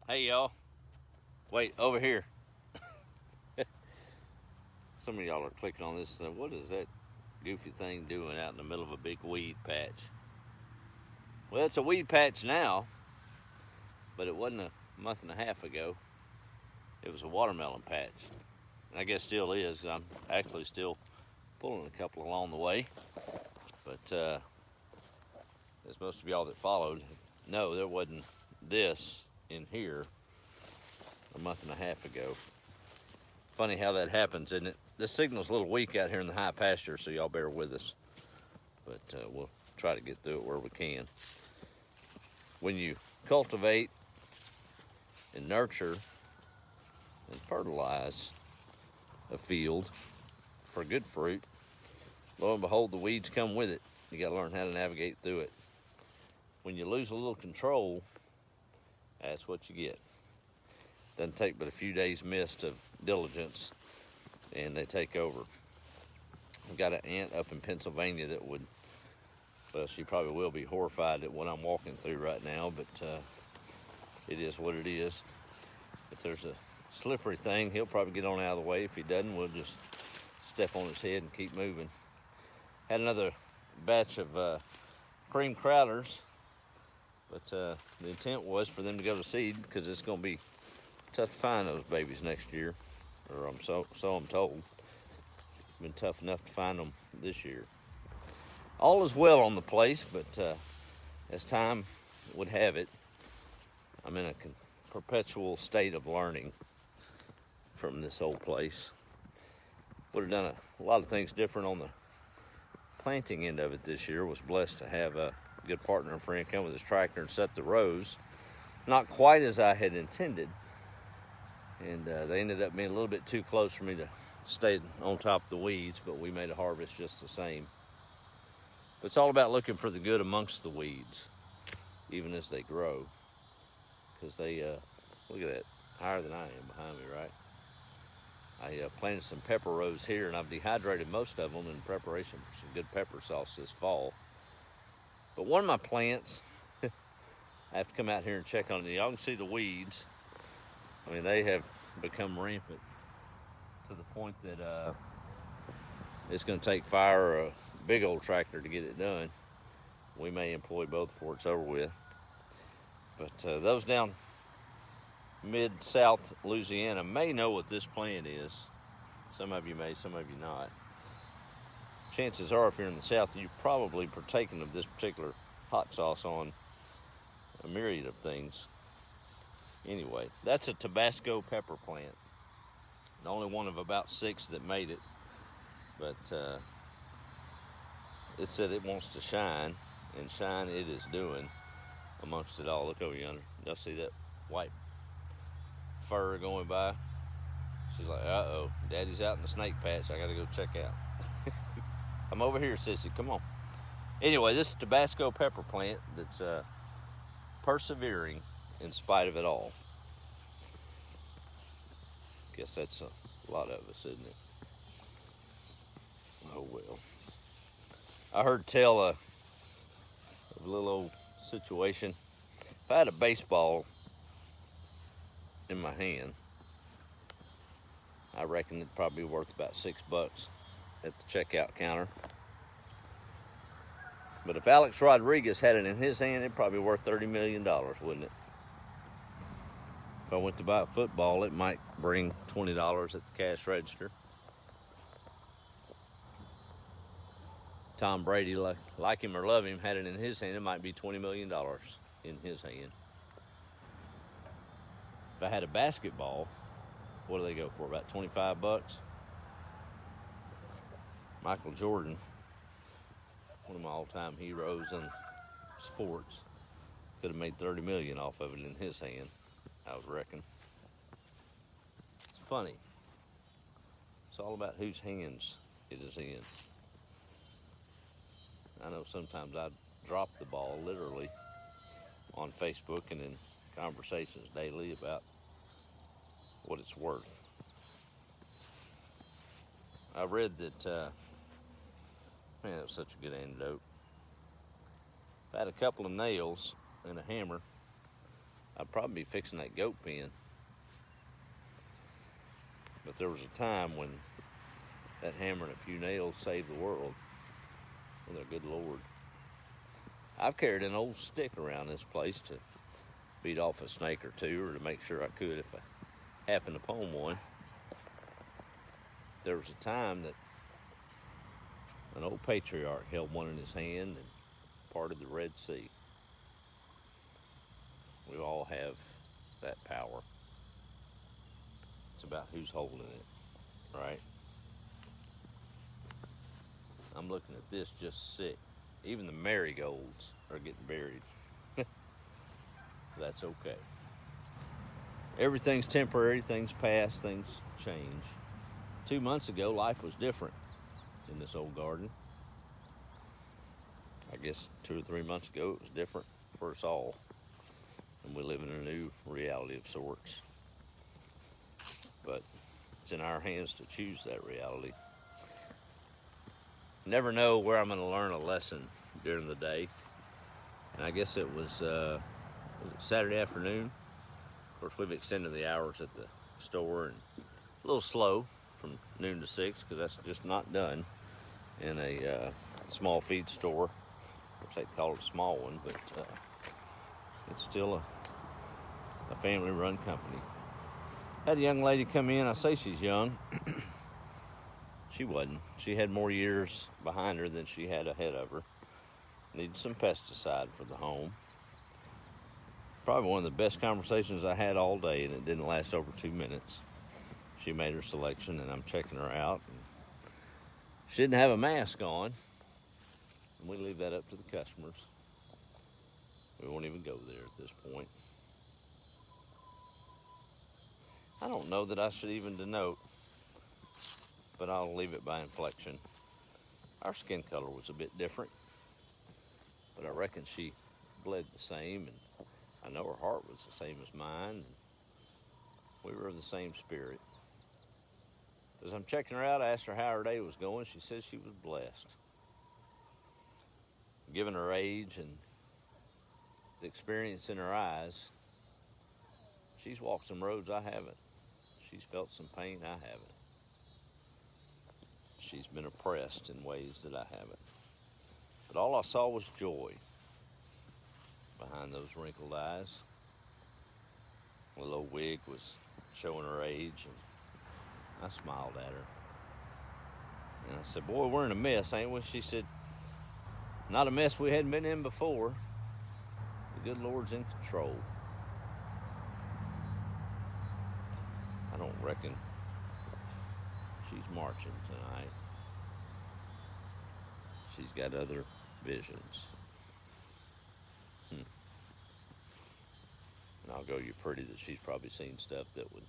Hey y'all, wait over here. Some of y'all are clicking on this and saying, what is that goofy thing doing out in the middle of a big weed patch? Well, it's a weed patch now, but it wasn't a month and a half ago. It was a watermelon patch. And I guess still is. I'm actually still pulling a couple along the way. But as most of y'all that followed know, there wasn't this in here a month and a half ago. Funny how that happens, isn't it? The signal's a little weak out here in the high pasture, so y'all bear with us. But we'll try to get through it where we can. When you cultivate and nurture and fertilize a field for good fruit, lo and behold, the weeds come with it. You got to learn how to navigate through it. When you lose a little control, that's what you get. Doesn't take but a few days missed of diligence, and they take over. I've got an aunt up in Pennsylvania that would, well, she probably will be horrified at what I'm walking through right now, but it is what it is. If there's a slippery thing, he'll probably get on out of the way. If he doesn't, we'll just step on his head and keep moving. Had another batch of cream crowders, but the intent was for them to go to seed because it's going to be tough to find those babies next year, or so I'm told. It's been tough enough to find them this year. All is well on the place, but as time would have it, I'm in a perpetual state of learning from this old place. Would have done a lot of things different on the planting end of it this year. Was blessed to have a good partner and friend come with his tractor and set the rows. Not quite as I had intended, and they ended up being a little bit too close for me to stay on top of the weeds, but we made a harvest just the same. But it's all about looking for the good amongst the weeds, even as they grow, because they, look at that, higher than I am behind me, right? I planted some pepper rows here, and I've dehydrated most of them in preparation for some good pepper sauce this fall. But one of my plants, I have to come out here and check on it. Y'all can see the weeds. I mean, they have become rampant to the point that it's going to take fire or a big old tractor to get it done. We may employ both before it's over with. But those down mid-south Louisiana may know what this plant is. Some of you may, some of you not. Chances are, if you're in the south, you've probably partaken of this particular hot sauce on a myriad of things. Anyway, that's a Tabasco pepper plant. The only one of about 6 that made it. But it said it wants to shine, and shine it is doing amongst it all. Look over yonder. Y'all see that white fur going by? She's like, uh-oh, Daddy's out in the snake patch. I got to go check out. Come over here, sissy. Come on. Anyway, this is a Tabasco pepper plant that's persevering in spite of it all. Guess that's a lot of us, isn't it? Oh, well. I heard tell of a little old situation. If I had a baseball in my hand, I reckon it'd probably be worth about $6 at the checkout counter. But if Alex Rodriguez had it in his hand, it'd probably be worth $30 million, wouldn't it? If I went to buy a football, it might bring $20 at the cash register. Tom Brady, like him or love him, had it in his hand, it might be $20 million in his hand. If I had a basketball, what do they go for? About $25? Michael Jordan, one of my all-time heroes in sports, could have made $30 million off of it in his hand, I would reckon. It's funny. It's all about whose hands it is in. I know sometimes I drop the ball literally on Facebook and in conversations daily about what it's worth. I read that, man, that was such a good antidote. If I had a couple of nails and a hammer, I'd probably be fixing that goat pen. But there was a time when that hammer and a few nails saved the world. Well, good Lord. I've carried an old stick around this place to beat off a snake or two, or to make sure I could if I happened upon one. There was a time that an old patriarch held one in his hand and parted the Red Sea. We all have that power. It's about who's holding it, right? I'm looking at this just sick. Even the marigolds are getting buried. That's okay. Everything's temporary, things pass, things change. 2 months ago, life was different in this old garden. I guess 2 or 3 months ago, it was different for us all. And we live in a new reality of sorts. But it's in our hands to choose that reality. Never know where I'm going to learn a lesson during the day. And I guess it was Saturday afternoon. Of course, we've extended the hours at the store, and a little slow from noon to 6, because that's just not done in a small feed store. Of course, they call it a small one, but it's still a family-run company. Had a young lady come in. I say she's young. She wasn't. She had more years behind her than she had ahead of her. Needed some pesticide for the home. Probably one of the best conversations I had all day, and it didn't last over 2 minutes. She made her selection, and I'm checking her out. She didn't have a mask on, and we leave that up to the customers. We won't even go there at this point. I don't know that I should even denote, but I'll leave it by inflection. Our skin color was a bit different, but I reckon she bled the same, and I know her heart was the same as mine, and we were of the same spirit. As I'm checking her out, I asked her how her day was going. She said she was blessed. Given her age and the experience in her eyes, she's walked some roads I haven't. She's felt some pain I haven't. She's been oppressed in ways that I haven't. But all I saw was joy behind those wrinkled eyes. The little wig was showing her age, and I smiled at her. And I said, "Boy, we're in a mess, ain't we?" She said, "Not a mess we hadn't been in before. The good Lord's in control." I don't reckon she's marching tonight. She's got other visions. And I'll go you pretty that she's probably seen stuff that would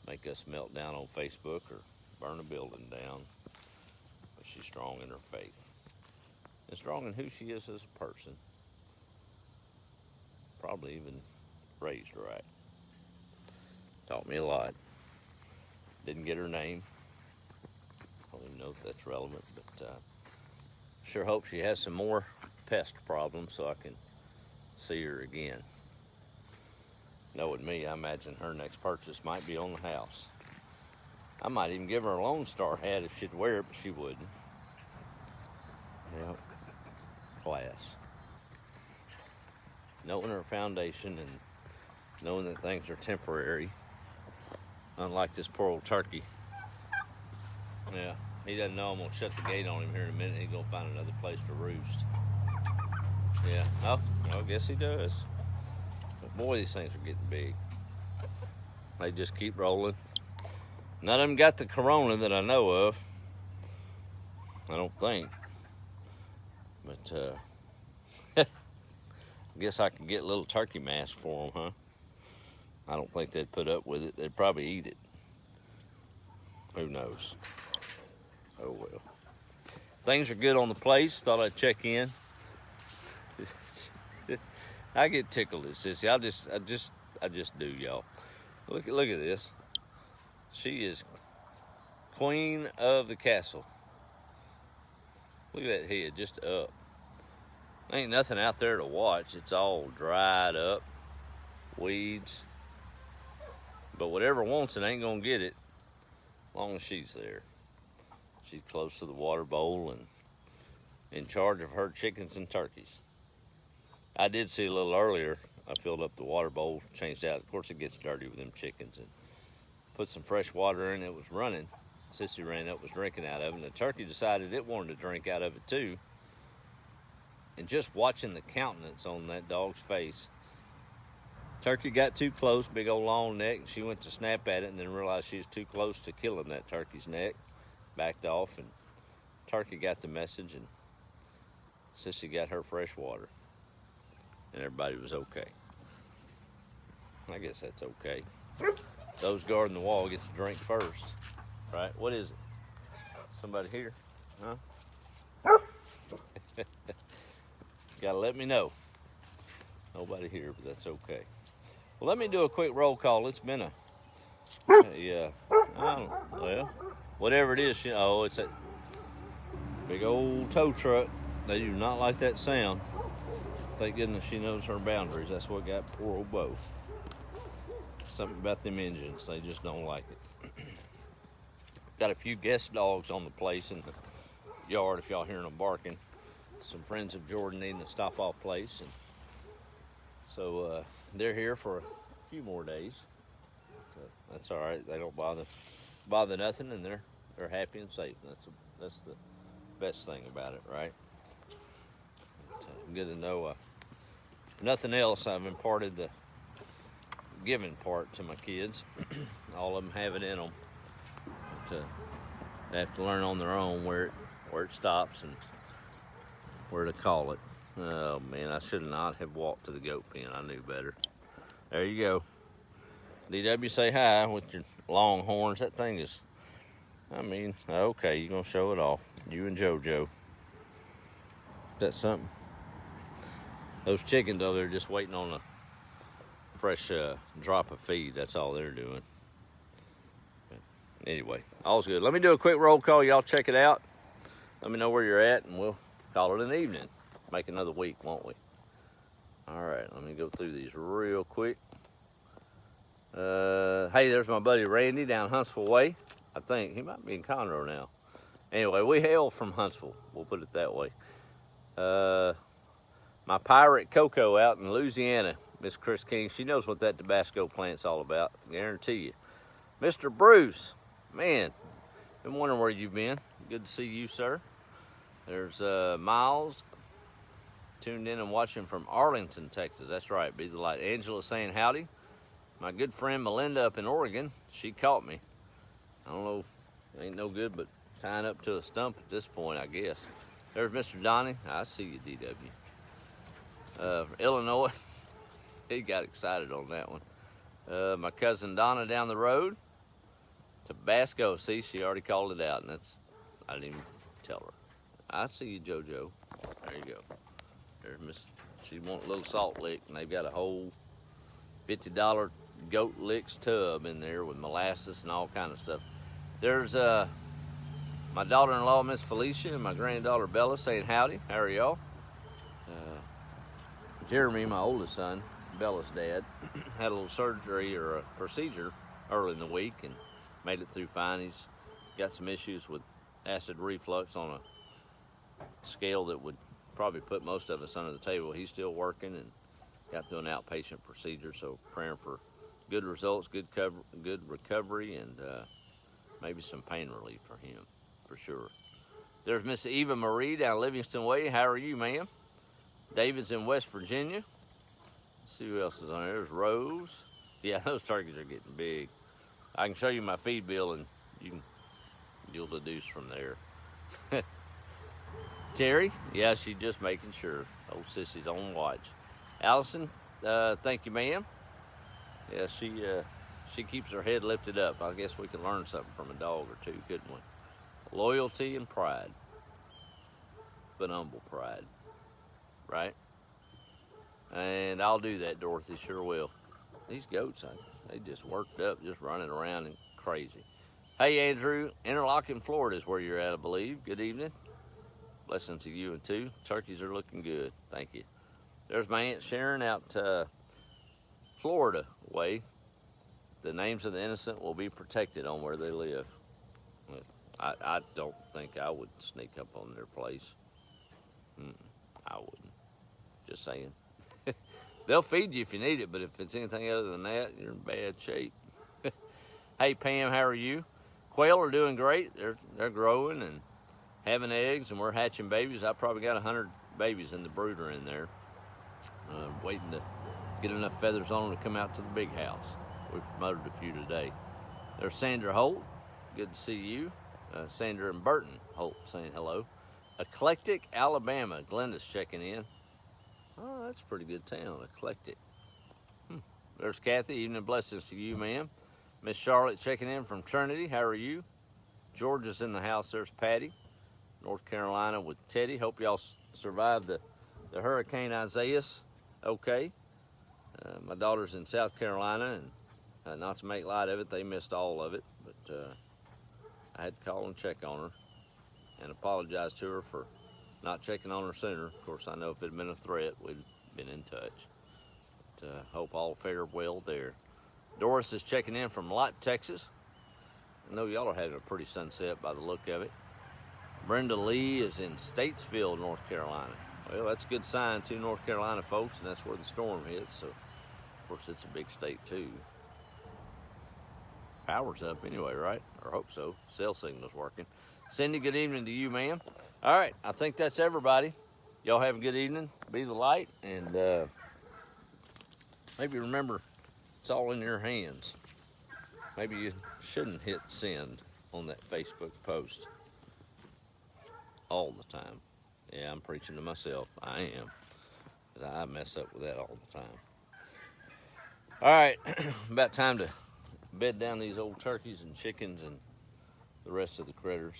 make us melt down on Facebook or burn a building down. But she's strong in her faith. And strong in who she is as a person. Probably even raised right. Taught me a lot. Didn't get her name. I don't even know if that's relevant, but sure hope she has some more pest problems so I can see her again. Knowing me, I imagine her next purchase might be on the house. I might even give her a Lone Star hat if she'd wear it, but she wouldn't. Yep. Class. Knowing her foundation and knowing that things are temporary. Unlike this poor old turkey. Yeah, he doesn't know I'm going to shut the gate on him here in a minute. He's going to find another place to roost. Yeah, oh, I guess he does. But boy, these things are getting big. They just keep rolling. None of them got the corona that I know of. I don't think. But I guess I could get a little turkey mask for them, huh? I don't think they'd put up with it. They'd probably eat it. Who knows? Oh well. Things are good on the place. Thought I'd check in. I get tickled at Sissy. I just do, y'all. Look at this. She is queen of the castle. Look at that head, just up. Ain't nothing out there to watch. It's all dried up. weeds. But whatever wants it ain't gonna get it as long as she's there. She's close to the water bowl and in charge of her chickens and turkeys. I did see a little earlier, I filled up the water bowl, changed out. Of course it gets dirty with them chickens, and put some fresh water in. It was running. Sissy ran up, was drinking out of it, and the turkey decided it wanted to drink out of it too. And just watching the countenance on that dog's face, turkey got too close, big old long neck, and she went to snap at it and then realized she was too close to killing that turkey's neck, backed off, and turkey got the message, and Sissy got her fresh water, and everybody was okay. I guess that's okay. Those guarding the wall gets to drink first, right? What is it? Somebody here? Huh? Gotta let me know. Nobody here, but that's okay. Well, let me do a quick roll call. It's been well, whatever it is, it's a big old tow truck. They do not like that sound. Thank goodness she knows her boundaries. That's what got poor old Bo. Something about them engines, they just don't like it. Got a few guest dogs on the place in the yard if y'all hearing them barking. Some friends of Jordan needing a stop-off place, and so they're here for a few more days. So that's all right. They don't bother nothing, and they're happy and safe. That's the best thing about it, right? It's good to know. Nothing else. I've imparted the giving part to my kids. All of them have it in them. But, they have to learn on their own where it stops and where to call it. Oh man, I should not have walked to the goat pen. I knew better. There you go. DW, say hi with your long horns. That thing is, okay, you're gonna show it off. You and JoJo. That's something. Those chickens over there just waiting on a fresh drop of feed. That's all they're doing. But anyway, all's good. Let me do a quick roll call. Y'all check it out. Let me know where you're at, and we'll call it an evening. Make another week, won't we? All right, let me go through these real quick. Hey, there's my buddy Randy down Huntsville Way. I think he might be in Conroe now. Anyway, we hail from Huntsville. We'll put it that way. My pirate Coco out in Louisiana, Miss Chris King, she knows what that Tabasco plant's all about. Guarantee you. Mr. Bruce, man, been wondering where you've been. Good to see you, sir. There's Miles, tuned in and watching from Arlington, Texas. That's right, be the light. Angela saying howdy. My good friend Melinda up in Oregon, she caught me. I don't know, ain't no good but tying up to a stump at this point, I guess. There's Mr. Donnie. I see you, DW. Illinois, he got excited on that one. My cousin Donna down the road. Tabasco, see, she already called it out, and I didn't even tell her. I see you, JoJo. There you go. There's Miss. She wants a little salt lick, and they've got a whole $50 goat licks tub in there with molasses and all kind of stuff. There's my daughter-in-law, Miss Felicia, and my granddaughter Bella saying howdy. How are y'all? Jeremy, my oldest son, Bella's dad, had a little surgery or a procedure early in the week and made it through fine. He's got some issues with acid reflux on a scale that would probably put most of us under the table. He's still working and got through an outpatient procedure, so praying for good results, good recovery, and maybe some pain relief for him, for sure. There's Miss Eva Marie down Livingston Way. How are you, ma'am? David's in West Virginia. Let's see who else is on there. There's Rose. Yeah, those turkeys are getting big. I can show you my feed bill, and you'll deduce from there. Terry, yeah, she's just making sure. Old Sissy's on watch. Allison, thank you, ma'am. Yeah, she keeps her head lifted up. I guess we could learn something from a dog or two, couldn't we? Loyalty and pride, but humble pride, right? And I'll do that, Dorothy, sure will. These goats, they just worked up, just running around and crazy. Hey, Andrew, Interlochen, Florida is where you're at, I believe. Good evening. Blessings to you and too. Turkeys are looking good. Thank you. There's my Aunt Sharon out Florida way, the names of the innocent will be protected on where they live. I don't think I would sneak up on their place. I wouldn't. Just saying. They'll feed you if you need it, but if it's anything other than that, you're in bad shape. Hey Pam, how are you? Quail are doing great. They're growing and having eggs, and we're hatching babies. I probably got 100 babies in the brooder in there, waiting to get enough feathers on them to come out to the big house. We promoted a few today. There's Sandra Holt. Good to see you. Sandra and Burton Holt saying hello. Eclectic, Alabama. Glenda's checking in. Oh, that's a pretty good town, Eclectic. There's Kathy. Evening blessings to you, ma'am. Miss Charlotte checking in from Trinity. How are you? Georgia's in the house. There's Patty. North Carolina with Teddy. Hope y'all survived the Hurricane Isaias. Okay. My daughter's in South Carolina, and not to make light of it, they missed all of it. But I had to call and check on her and apologize to her for not checking on her sooner. Of course, I know if it had been a threat, we'd been in touch. But hope all fared well there. Doris is checking in from Lott, Texas. I know y'all are having a pretty sunset by the look of it. Brenda Lee is in Statesville, North Carolina. Well, that's a good sign to North Carolina folks, and that's where the storm hit. So, of course, it's a big state too. Power's up anyway, right? Or hope so. Cell signal's working. Cindy, good evening to you, ma'am. All right, I think that's everybody. Y'all have a good evening. Be the light, and maybe remember, it's all in your hands. Maybe you shouldn't hit send on that Facebook post all the time. Yeah, I'm preaching to myself. I am. Because I mess up with that all the time. All right, about time to bed down these old turkeys and chickens and the rest of the critters.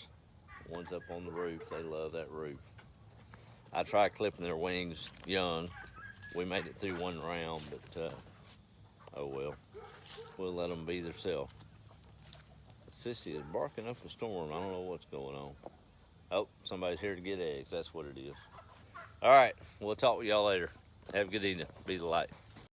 The ones up on the roof, they love that roof. I tried clipping their wings young. We made it through one round, but oh well. We'll let them be themselves. Sissy is barking up a storm. I don't know what's going on. Oh, somebody's here to get eggs. That's what it is. All right, we'll talk with y'all later. Have a good evening. Be the light.